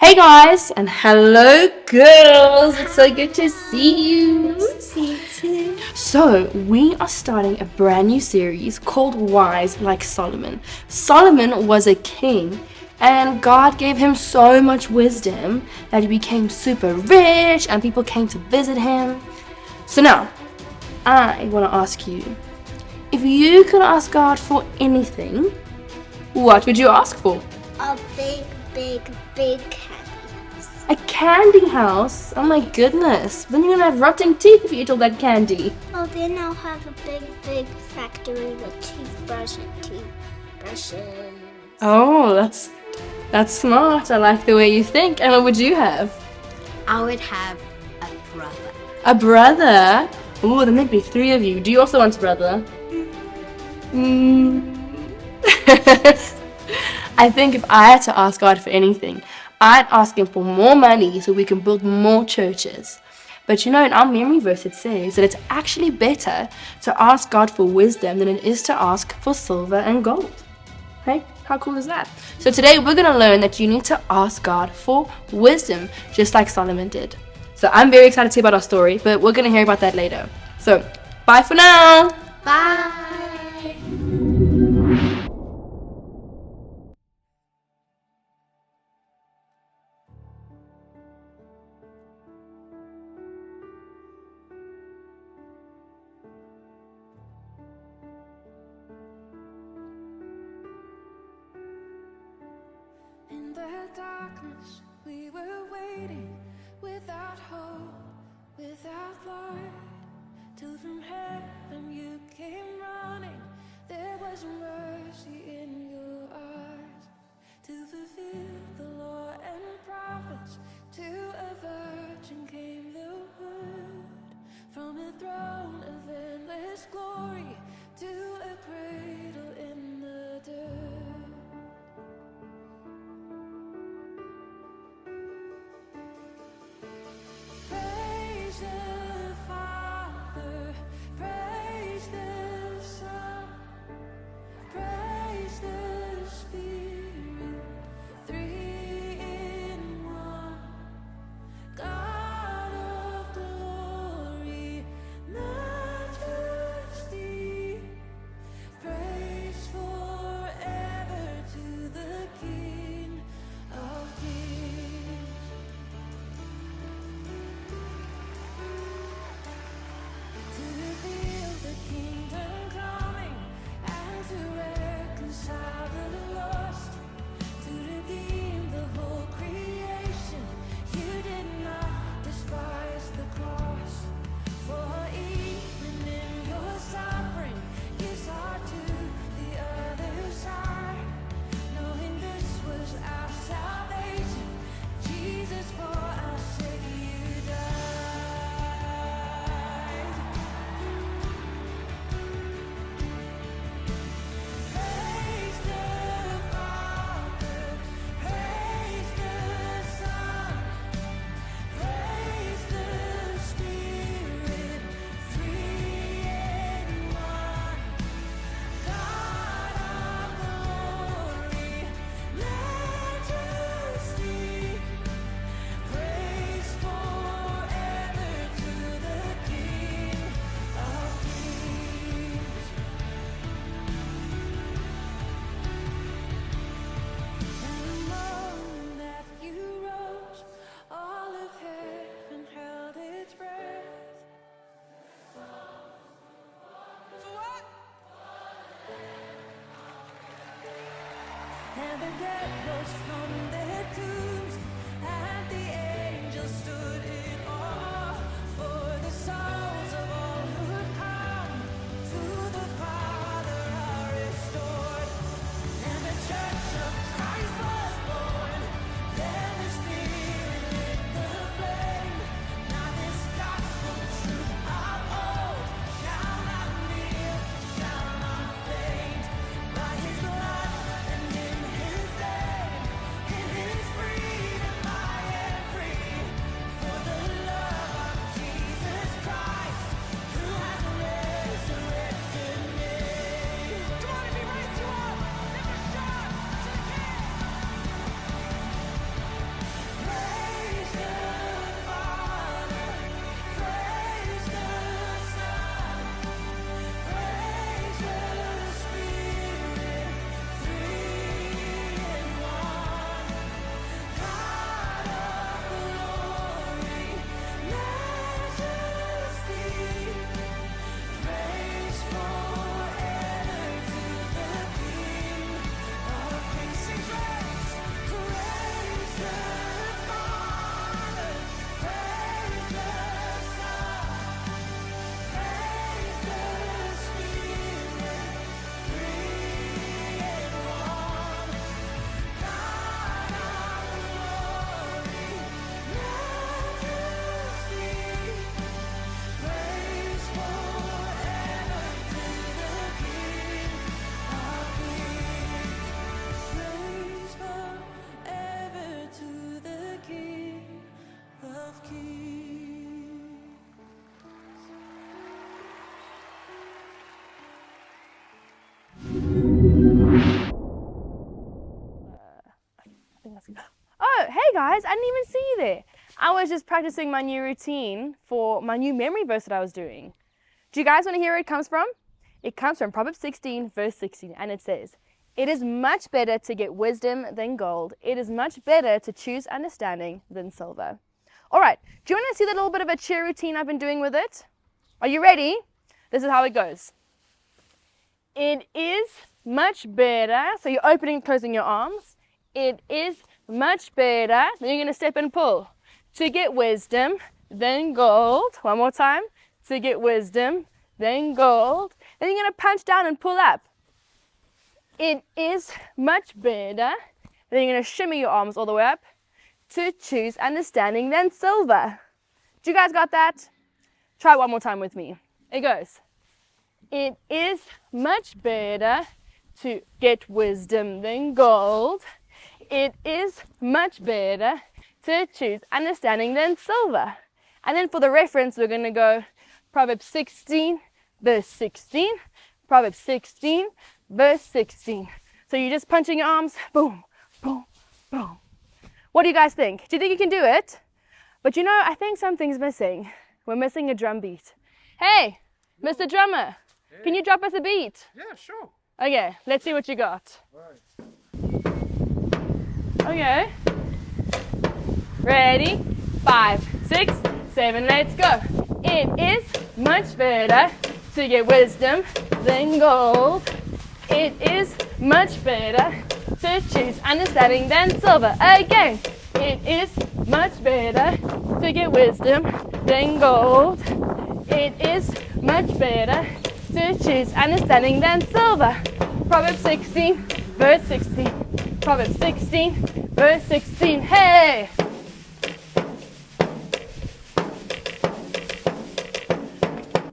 Hey guys, and hello girls. It's so good to see you. See you too. So, we are starting a brand new series called Wise Like Solomon. Solomon was a king, and God gave him so much wisdom that he became super rich and people came to visit him. So now, I want to ask you, if you could ask God for anything, what would you ask for? A big candy house. A candy house? Oh my goodness. Then you're gonna have rotting teeth if you eat all that candy. Oh, then I'll have a big factory with toothbrushes. Oh, that's smart. I like the way you think. And what would you have? I would have a brother. A brother? Ooh, there might be 3 of you. Do you also want a brother? I think if I had to ask God for anything, I'd ask him for more money so we can build more churches. But in our memory verse it says that it's actually better to ask God for wisdom than it is to ask for silver and gold. Hey, how cool is that? So today we're going to learn that you need to ask God for wisdom, just like Solomon did. So I'm very excited to see about our story, but we're going to hear about that later. So, bye for now! Bye. In the darkness, we were waiting, without hope, without light, till from heaven you came running. There was mercy in your eyes, to fulfill the law and prophets. To a virgin came the word, from a throne of endless glory to a cradle in the dirt. Praise the Father, praise the Son, praise the Spirit, 3 in 1. God of glory, majesty, praise forever to the King of Kings. To reveal the kingdom coming and to reconcile the lost, to redeem the whole creation. You did not despise the cross, for even in your suffering you saw to the other side, knowing this was our salvation. Jesus, for our sake you died. Praise the Father, praise the Son, praise the Spirit, 3 in 1. God of glory, majesty, praise forever to the King of Kings. And the moment that you rose, all of heaven held its breath. For what? And the dead rose from their tombs, and the angels stood in awe. For the souls of all who come to the Father are restored. And the Church of Christ was born. Then the Spirit lit the flame. Now this gospel truth of old shall not kneel, shall not faint. By His blood and in His name, in guys, I didn't even see you there. I was just practicing my new routine for my new memory verse that I was doing. Do you guys want to hear where it comes from? It comes from Proverbs 16, verse 16, and it says, "It is much better to get wisdom than gold. It is much better to choose understanding than silver." All right, do you want to see the little bit of a cheer routine I've been doing with it? Are you ready? This is how it goes. It is much better, so you're opening and closing your arms. It is much better, then you're going to step and pull, to get wisdom than gold. One more time. To get wisdom than gold. Then you're going to punch down and pull up. It is much better, then you're going to shimmy your arms all the way up, to choose understanding than silver. Do you guys got that? Try it one more time with me. It goes. It is much better to get wisdom than gold. It is much better to choose understanding than silver. And then for the reference, we're going to go Proverbs 16, verse 16. Proverbs 16, verse 16. So you're just punching your arms, boom, boom, boom. What do you guys think? Do you think you can do it? But you know, I think something's missing. We're missing a drum beat. Hey, Mr. Drummer, can you drop us a beat? Yeah, sure. Okay, let's see what you got. Okay. Ready? 5, 6, 7, let's go. It is much better to get wisdom than gold. It is much better to choose understanding than silver. Again, it is much better to get wisdom than gold. It is much better to choose understanding than silver. Proverbs 16, verse 16. Proverbs 16, verse 16. Hey!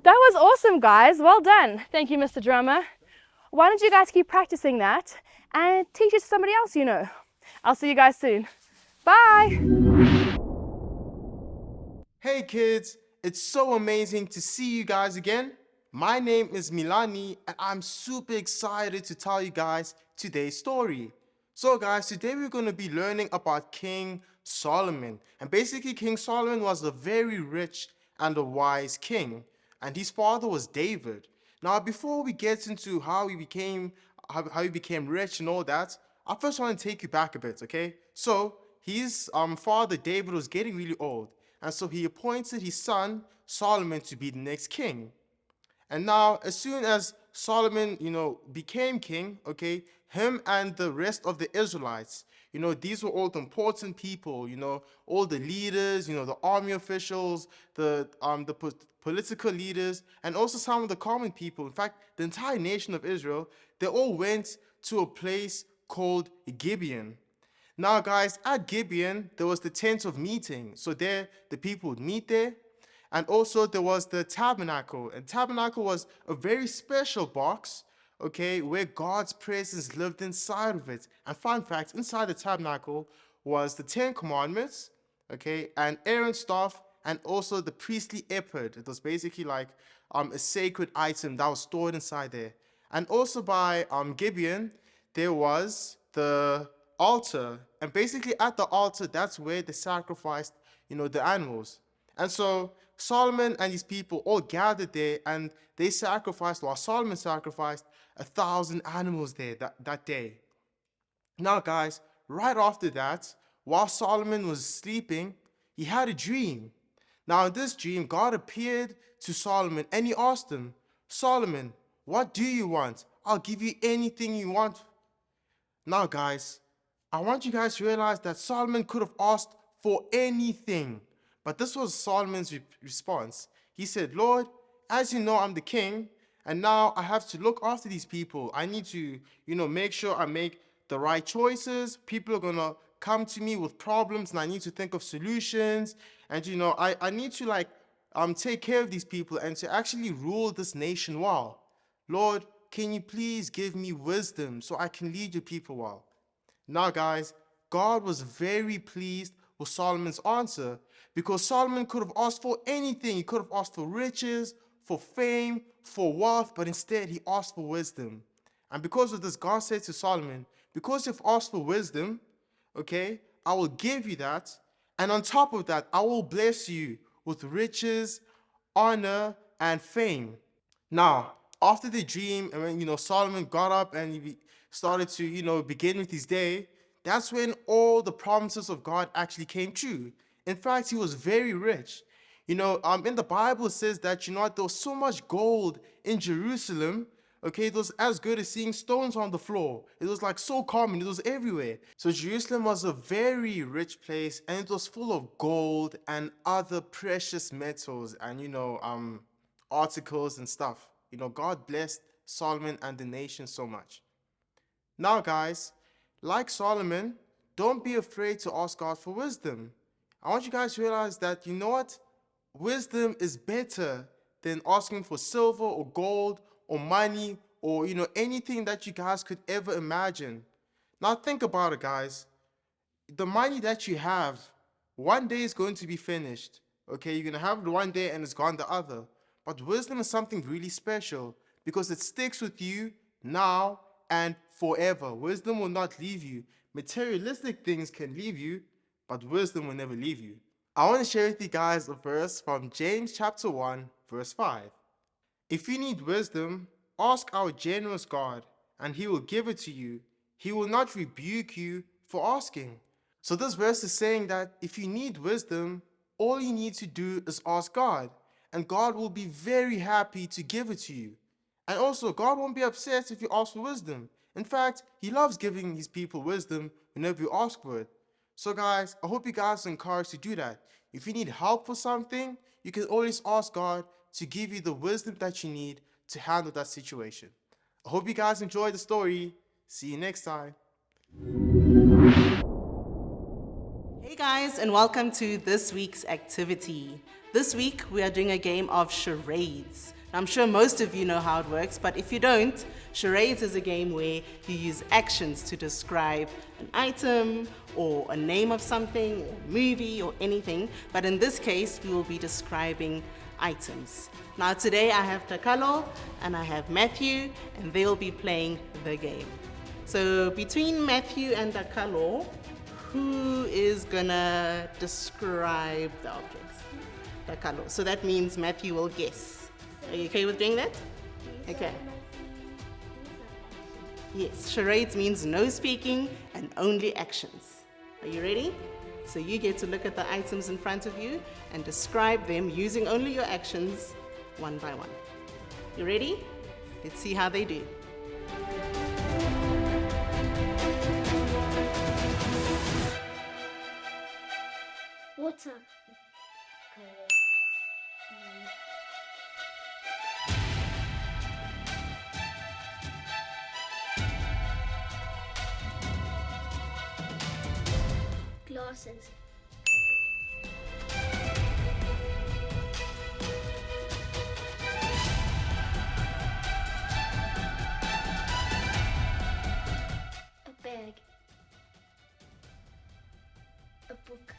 That was awesome, guys. Well done. Thank you, Mr. Drummer. Why don't you guys keep practicing that and teach it to somebody else you know. I'll see you guys soon. Bye! Hey kids, it's so amazing to see you guys again. My name is Milani and I'm super excited to tell you guys today's story. So guys, today we're going to be learning about King Solomon. And basically King Solomon was a very rich and a wise king. And his father was David. Now before we get into how he became rich and all that, I first want to take you back a bit, okay? So his father David was getting really old. And so he appointed his son Solomon to be the next king. And now, as soon as Solomon, became king, okay, him and the rest of the Israelites, these were all the important people, all the leaders, the army officials, the political leaders, and also some of the common people. In fact, the entire nation of Israel, they all went to a place called Gibeon. Now, guys, at Gibeon, there was the tent of meeting. So there, the people would meet there. And also there was the tabernacle. And tabernacle was a very special box, okay, where God's presence lived inside of it. And fun fact, inside the tabernacle was the 10 Commandments, okay, and Aaron's staff, and also the priestly ephod. It was basically like a sacred item that was stored inside there. And also by Gibeon, there was the altar. And basically at the altar, that's where they sacrificed, the animals. And so Solomon and his people all gathered there and they sacrificed, or Solomon sacrificed 1,000 animals there that day. Now guys, right after that, while Solomon was sleeping, he had a dream. Now in this dream, God appeared to Solomon and he asked him, "Solomon, what do you want? I'll give you anything you want." Now guys, I want you guys to realize that Solomon could have asked for anything. But this was Solomon's response. He said, "Lord, as you know, I'm the king, and now I have to look after these people. I need to, make sure I make the right choices. People are going to come to me with problems, and I need to think of solutions. And, I need to, take care of these people and to actually rule this nation well. Lord, can you please give me wisdom so I can lead your people well?" Now, guys, God was very pleased with Solomon's answer, because Solomon could have asked for anything. He could have asked for riches, for fame, for wealth, but instead he asked for wisdom. And because of this, God said to Solomon, "Because you've asked for wisdom, okay, I will give you that. And on top of that, I will bless you with riches, honor, and fame. Now, after the dream, and when Solomon got up and he started to begin with his day, that's when all the promises of God actually came true. In fact, he was very rich. In the Bible it says that there was so much gold in Jerusalem. Okay, it was as good as seeing stones on the floor. It was like so common, it was everywhere. So Jerusalem was a very rich place, and it was full of gold and other precious metals and articles and stuff. God blessed Solomon and the nation so much. Now, guys, like Solomon, don't be afraid to ask God for wisdom. I want you guys to realize that, what? Wisdom is better than asking for silver or gold or money or, anything that you guys could ever imagine. Now, think about it, guys. The money that you have, one day is going to be finished. Okay, you're going to have it one day and it's gone the other. But wisdom is something really special because it sticks with you now and forever. Wisdom will not leave you. Materialistic things can leave you, but wisdom will never leave you. I want to share with you guys a verse from James chapter 1, verse 5. If you need wisdom, ask our generous God, and he will give it to you. He will not rebuke you for asking. So this verse is saying that if you need wisdom, all you need to do is ask God, and God will be very happy to give it to you. And also, God won't be upset if you ask for wisdom. In fact, he loves giving his people wisdom whenever you ask for it. So guys, I hope you guys are encouraged to do that. If you need help for something, you can always ask God to give you the wisdom that you need to handle that situation. I hope you guys enjoyed the story. See you next time. Hey guys, and welcome to this week's activity. This week we are doing a game of charades. I'm sure most of you know how it works, but if you don't, charades is a game where you use actions to describe an item or a name of something, or a movie or anything, but in this case we will be describing items. Now today I have Takalo and I have Matthew, and they'll be playing the game. So between Matthew and Takalo, who is gonna describe the objects? Takalo. So that means Matthew will guess. Are you okay with doing that? Okay. Yes, charades means no speaking and only actions. Are you ready? So you get to look at the items in front of you and describe them using only your actions one by one. You ready? Let's see how they do. Water. Correct. Glasses. A bag. A book.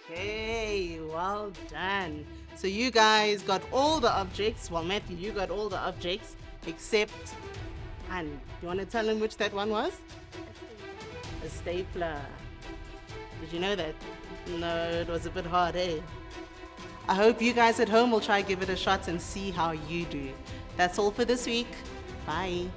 Okay, well done. So you guys got all the objects. Well, Matthew, you got all the objects except one. You want to tell him which that one was? A stapler. Did you know that? No, it was a bit hard, eh? I hope you guys at home will try give it a shot and see how you do. That's all for this week. Bye.